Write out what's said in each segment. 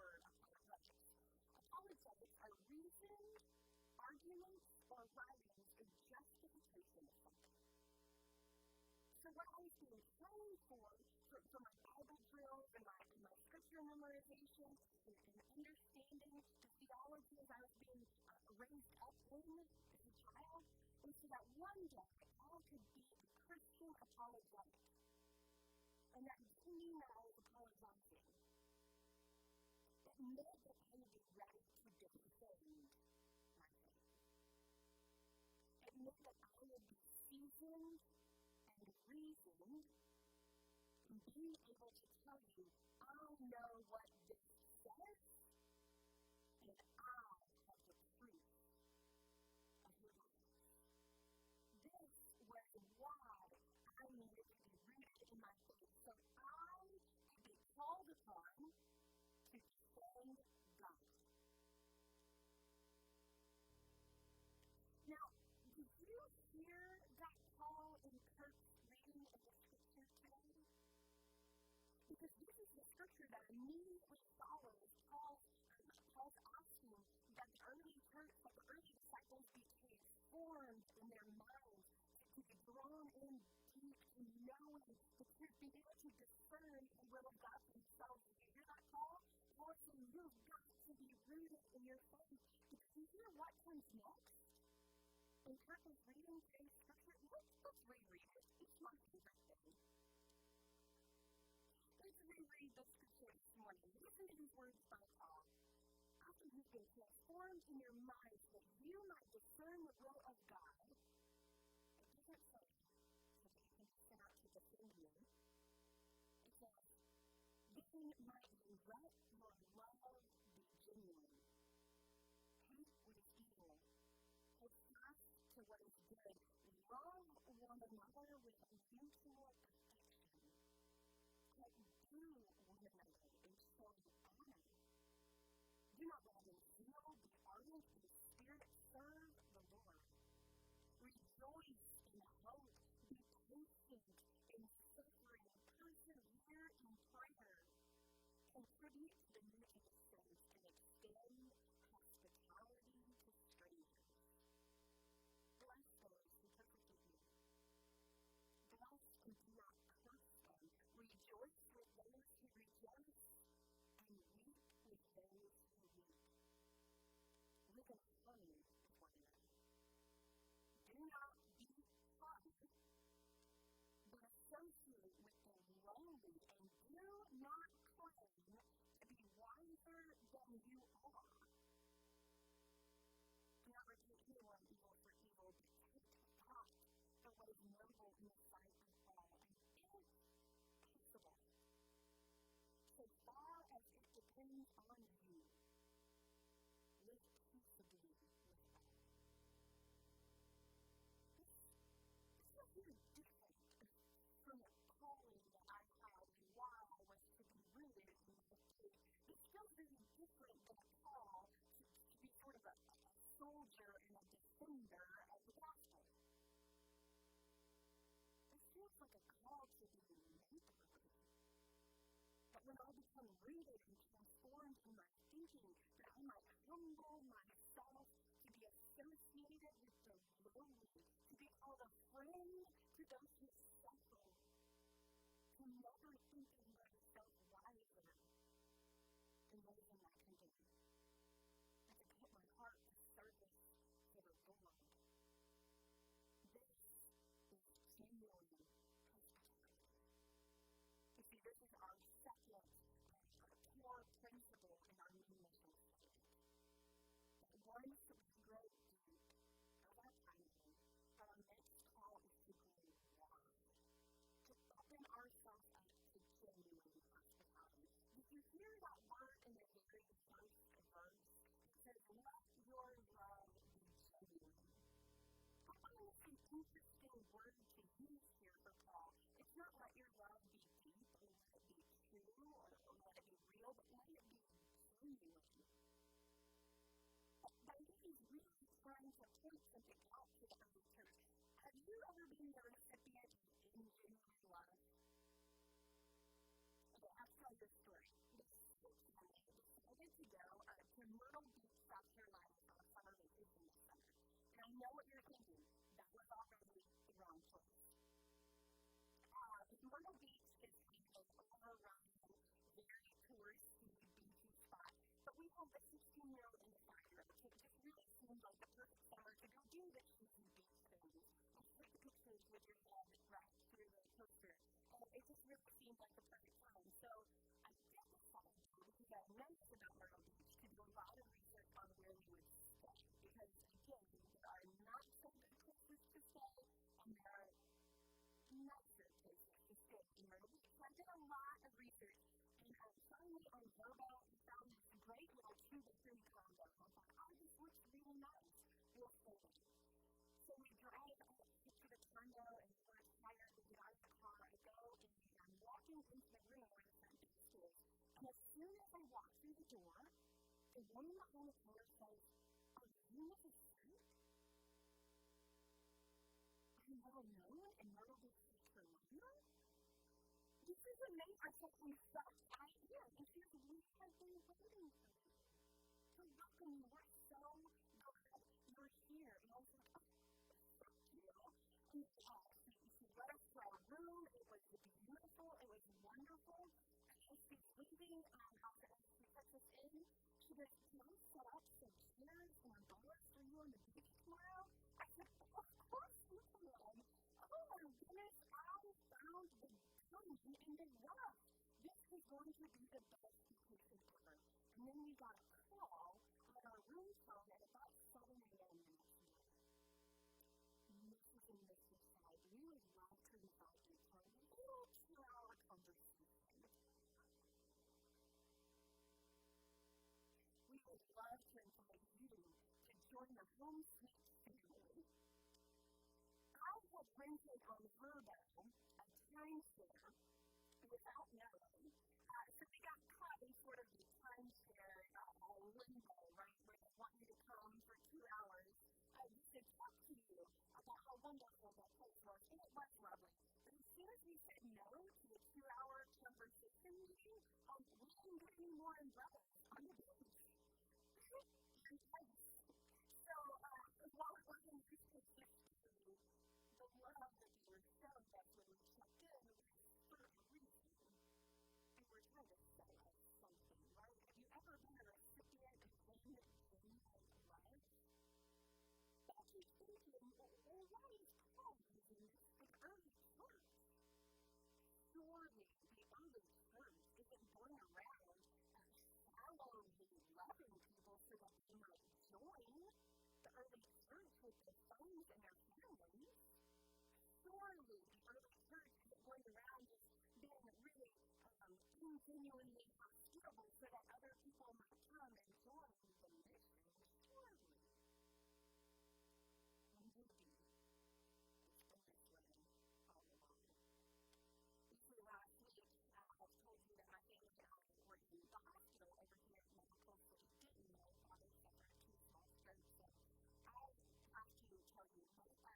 word apologetics. Apologetics are reasoned arguments or writings in justification of something. So what I was being trained for my Bible drills and my scripture memorization and understanding the theology as I was being raised up in as a child, was so that one day I could be a Christian apologetic. And that didn't mean that I was apologizing. That meant that I would be ready to defend my faith. It meant that I would be seasoned and reasoned in being able to tell you, I know what this says, and I have the proof of who it is. This was why I needed to be rooted in my faith, so I could be called upon to defend God. Now, did you hear that call in Kurt's reading of the scripture today? Because this is the scripture that immediately follows Paul's asking that the early church, that the early disciples be transformed in their minds, to be drawn in deep to knowing the truth, being able to discern the will of God for themselves. Did you hear that call? Lord, you've got to be rooted in your faith. Did you hear what comes next? In Kirk was reading today's scripture, let's reread it. It's my favorite thing. Let's reread the scripture this morning. Listen to these words by Paul. After you've been transformed in your minds, that you might discern the will of God. It doesn't say so that you can set out to defend you. It says, then might you let your love be genuine. Hate what is evil. Hold fast to what is good. Love one another with mutual affection. Let do one another in showing honor. Do not let him zeal, be ardent in the spirit, serve the Lord. Rejoice in hope, be patient in suffering, persevere in prayer. Contribute to the needs of the saints and extend hospitality to strangers. Bless those who persecute you. Bless and do not curse them. Rejoice with those who rejoice, and weep with those who weep. Live in harmony with one another. Do not be funny, but associate with the lowly, and do not claim to be wiser than you are. Do not repay anyone evil for evil, but take thought for what is noble in the sight of all, and is peaceable. So far as it depends on you, live peaceably with all. This is very different from the calling that I had and why I was to be rooted in the faith. It's still very different than a call to be sort of a soldier and a defender of the gospel. This feels like a call to be neighborly. That when I become rooted and transformed in my thinking, that I might humble myself to be associated with the lowly, to be called a friend to those who suffer, to never think of myself wiser than those in my condition, and to put my heart to service for the Lord. This is genuine hospitality. You see, this is our second core principle in our new mission statement. That once we grow deep, as our timing, our next call is to grow wide, to open ourselves up to genuine hospitality. Did you hear that word in the very first verse? It says, let your love be genuine. I find this an interesting word to use here for Paul. It's not let your love be deep or let it be true or let it be real, but let it be genuine. But I think he's really trying to point something out to the early church. Have you ever been the recipient of ingenuine love? Okay, I'll tell you a story. This to go to Myrtle Beach, South Carolina for a summer vacation this summer. And I know what you're thinking. That was already the wrong choice. Myrtle Beach is an overrun, very touristy, beachy spot. But we had a 16-year-old in the back row, so it just really seemed like the perfect summer to go do the cheesy beach things and take pictures with your head right through the coaster. And it just really seemed like the perfect time. So I did decide to, because I learned about Myrtle Beach, to do a lot of research on where we would stay. Because, again, there are not so good places to stay, and there are nicer places to stay in Myrtle Beach. So I did a lot of research, and finally on Vrbo, I found this great little 2-bedroom condo. I thought, oh, this looks really nice. We'll stay there. So we drive up to the condo, and we're excited to get out of the car. I go, and I'm walking into the room where the front desk is. And as soon as I walk through the door, the woman behind the counter says, "Are you Mrs. Smith? I'm well known in Myrtle Beach, South Carolina. This is amazing. I said, "We stopped right here." And she said, "We have been waiting for you to welcome you. We're so glad you're here." And I was like, "Oh, thank you." And she led us to our room. It was beautiful. It was wonderful. And as she's leaving, after she took us in, she goes, "Can I set up some chairs and umbrellas for you on the beach tomorrow?" I said, "Of course you can." Oh my goodness, I found the diamond in the rough. This is going to be the best vacation ever. And then we got a call on our room phone at about 7 a.m. the next morning. Mrs. and Mrs. said, "We would love to invite you for a little 2-hour conversation. We would love to invite you to join the Home Sweet family." I had rented on Vrbo a timeshare without knowing. So we got caught in sort of the timeshare limbo, right, where they want you to come for 2 hours just to talk to you about how wonderful that place was. And it was lovely. But as soon as we said no to the 2-hour conversation meeting, we didn't get any more umbrellas on the beach. So while it wasn't just the love that we were shown that when we checked in, we were sort of reason, and we're trying to sell us something, right? Have you ever been a recipient of things that you love? But I keep thinking, well, why is Paul using this for the early church? Surely the early church isn't going around shallowly loving people so that they might join the early church with their sons and their families. Surely the early church isn't going around just being really genuinely hospitable so that other people might come and join the mission. Surely. And maybe it's been this way all along. Briefly last week, I told you that my family and I were in the hospital over here at Medical City. Didn't know Father suffered 2 small strokes. So I have to tell you,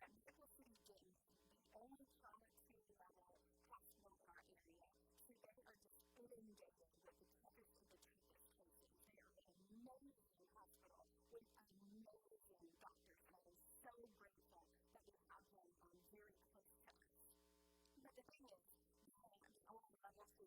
Medical City Dayton is the only trauma 2-level hospital in our area. So they are just inundated with the toughest of the toughest cases. They are an amazing hospital with amazing doctors, and I am so grateful that we have them very close to us. But the thing is, the only level 2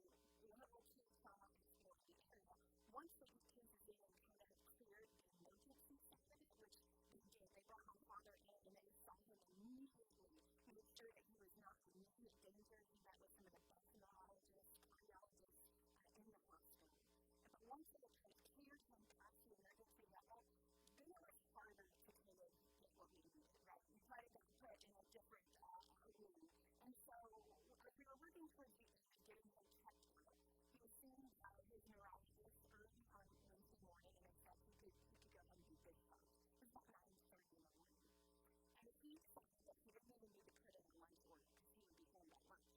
trauma hospital in the area, once they get cases in and kind of cleared the emergency side of it, which they did, they brought my father in and they saw him immediately to make sure that he was not in immediate danger. He met with some of the best neurologists, cardiologists in the hospital. But once they had kind of cleared him past the emergency level, then it was harder to kind of get what we needed, right? We tried to get put in a different room. And so as we were working towards the end of getting him checked out, he was seeing his neurologist early on Wednesday morning, and they said he could go and do big phones. It was about 9:30 in the morning. And he said that he didn't even need to put in a lunch order because he would be home at lunch.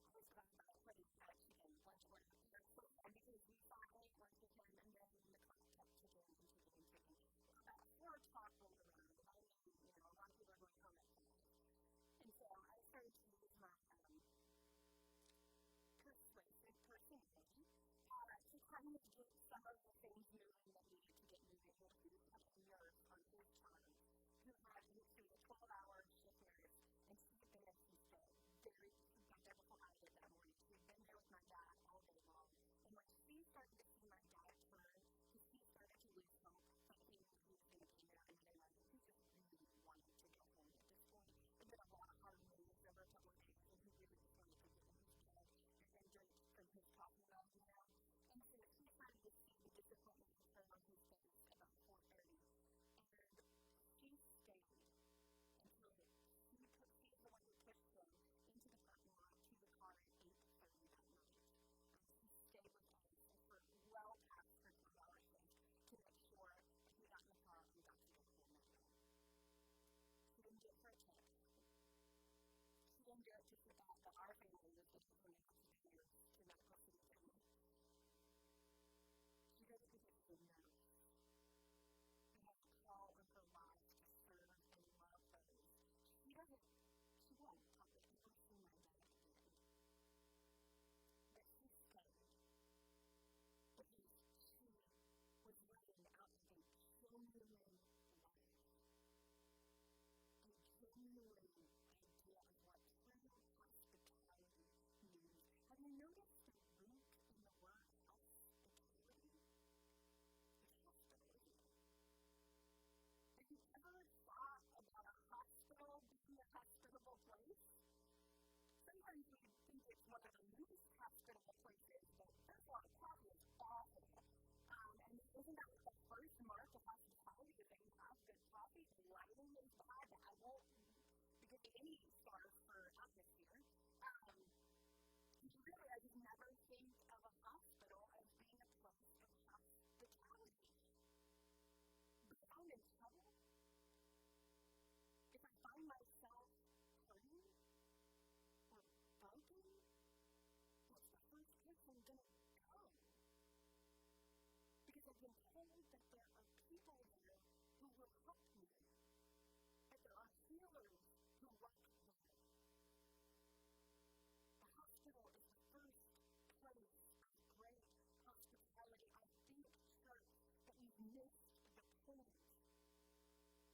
I was talking about putting chicken lunch order here, and because we thought, hey, lunch with him, and then the clock kept ticking and ticking and ticking. About 4 o'clock rolled around, and I knew, a lot of people are going home at 5. And so I started to use my persuasive personality to kind to get some of the things moving that needed to get moving. Well, he had a nurse on his charge who had to do a 12-hour shift nurse, and she had been at his bed. She got there before I did that morning. She had been there with my dad all day long. And when she started to see my dad turn, he started to lose hope, thinking he was going to be there another night. He just really wanted to go home at this point. There'd been a lot of hard moves over a couple of days, and he really just wanted to get in his bed and drink from his coffee mug, you know. And so he started to see the disappointment return on his face about 4:30. And she stayed until she was the one who pushed him into the parking lot to the car at 8:30 that night. She stayed with us for well past her 12-hour shift to make sure that he got in the car and got to go home that night. She didn't do it for a tip. She didn't do it just for that our family was disappointed to hear to medical city family. She does it because she's a nurse who has a call in her life to serve and love others. She won't probably ever see my dad again. But she stayed because she was living out of a genuine life, a genuine idea of what true hospitality means. Have you noticed the root in the word hospitality? It's hospitality. Have you ever thought about a hospital being a hospitable place? Sometimes we think it's one of the least hospitable places, but first of all, the coffee is awful. And isn't that the first mark of hospitality, that they have good coffee? The lighting is bad. I won't give you any stars for atmosphere. Really, I just never think of a hospital as being a place of hospitality. But if I'm in trouble, if I find myself hurting or broken, what's the first place I'm going to go? Because I've been told that there are people there who will help me, that there are healers who work there. The hospital is the first place of great hospitality. I think, church, that we've missed the point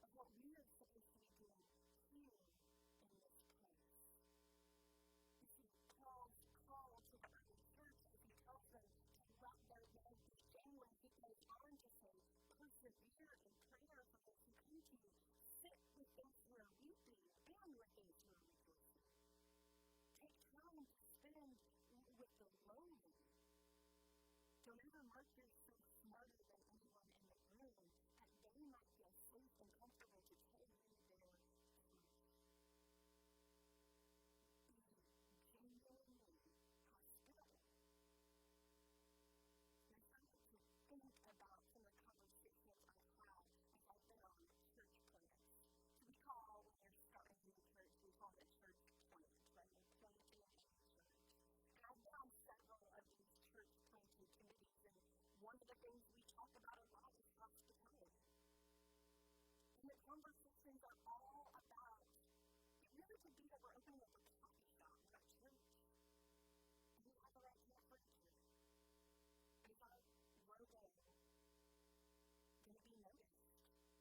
of what we are supposed to be doing here in this place. You see, Paul's call to the early church, as he tells them to let their love be genuine, he goes on to say, persevere in prayer for those who come to you. Sit with those who are weeping and with those who are rejoicing. Take time to spend with the lowly. Don't ever mark yourself smarter than anyone in the room, that they might feel safe and comfortable to tell you their truth. Be genuinely hospitable. I started to think about some of the conversations I've had as I've been on church plants. So we call, when you're starting a new church, we call it a church plant, right? We're planting a new church. And I've been on several of these church planting committees, and one of the things we talk about a lot is hospitality. And the conversations are all about, it really could be that we're opening up a coffee shop at church. And we have the right to furniture. Is our logo going to be noticed?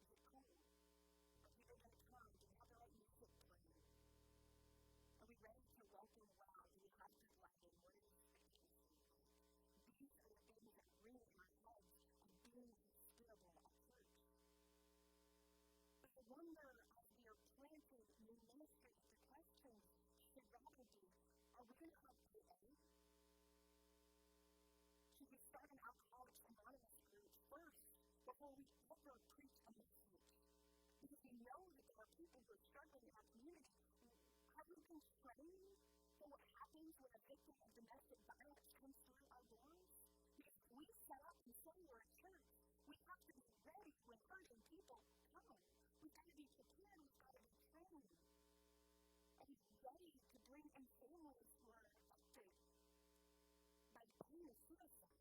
Is it cool? Are people going to come? Do we have the right music playing? Are we ready to welcome well? Do we have good lighting? What is space? These are the things that ring in our heads of being hospitable at church. But I wonder, as we are planting new ministries, the question should rather be, are we going to have AA? Should we start an Alcoholics Anonymous group first before we ever preach a message? Because we know that there are people who are struggling in our community. Have we been trained for what happens when a victim of domestic violence comes through our doors? Because we set up and say we're a church. We have to be ready when hurting people come. We've got to be prepared. We've got to be trained. And ready to bring in families who are affected by pain and suicide.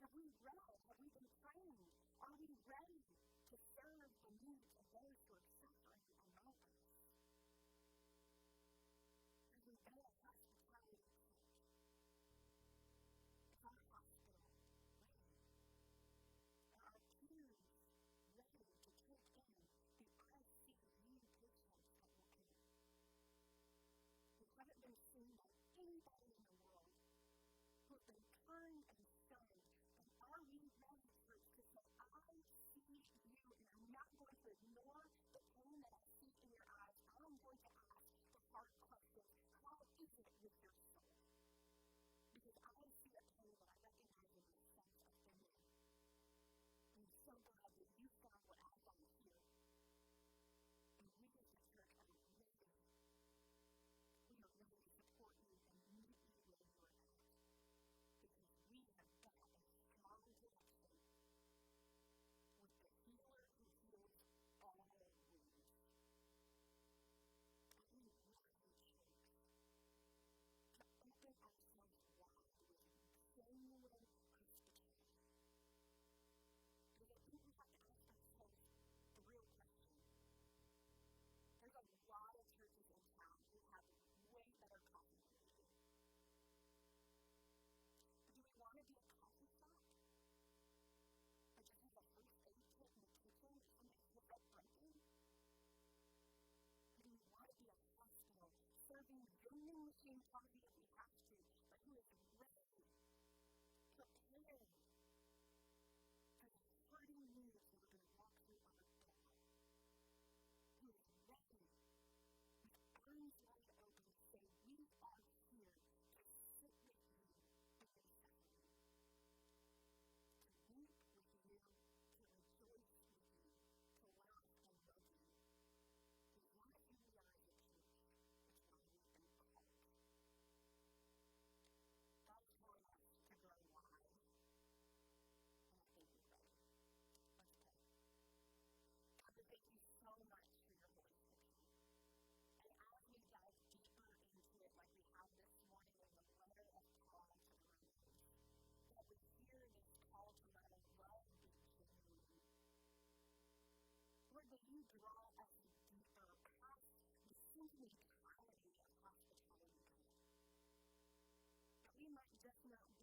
Have we read? Have we been trained? Are we ready to serve the needs of those who are suffering among us? Have we been a hospitality church? It's our hospital. not going to ignore the pain that I see in your eyes. I'm going to ask the hard question, how is it with your soul? Because I see a pain that I recognize in the sense of family. I'm so glad that you found what I found here. And we as a church are ready. We are ready to support you and meet you where you are at. Because we have got a strong connection with the healer who heals all wounds. And we want you, church, to open ourselves wide with genuine hospitality. Because I think we have to ask ourselves the real question. There's a lot of churches in town who have way better coffee than we do. Do we want to be a coffee shop that just has a first aid kit in the kitchen if somebody hits up breaking? Or do we want to be a hospital serving vending machine coffee if we have to, but who is ready, prepared for the hurting news that we're going to walk through our door? Who is ready, with arms wide open, to say, we are here to sit with you in your suffering, to weep with you, to rejoice with you, to laugh and love you. Because why do we are as a church? It's why we've been called. God's calling us to grow wide, and I think we're ready. Let's pray. Father, thank you so much for your Holy Scripture. And as we dive deeper into it, like we have this morning in the letter of Paul to the Romans, that we hear this call to let us love be genuine. Lord, that you draw us deeper past the sentimentality of hospitality. That we might just not